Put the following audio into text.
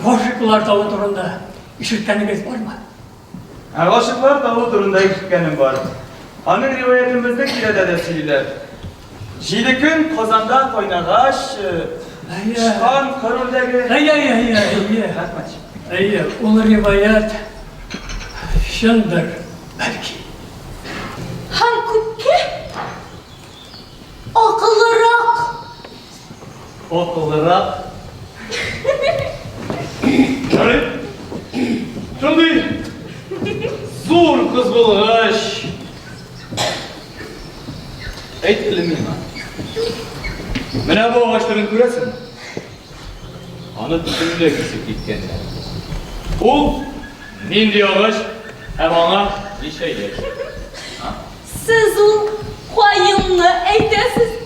Hoşluklar dağı turunda işitkeniniz var mı? Aşıklar dağı turunda işitkenim var. Anın rivayetimizde kirede de söyler. Jidikün Kozan'da oynagaş, Şıkan Karol'daki... Ey, o rivayet şındır belki. Halbuki akıllırak. Okularak... Şöyle... Şimdi... Zor kız bulgaş... Eytelim mi? Mene bu ağaçların küresin. Anı tütünle küsüp gitkenler. Bu nindi ağaç hem ana bir şey geç. Siz o koyunlu eydesiz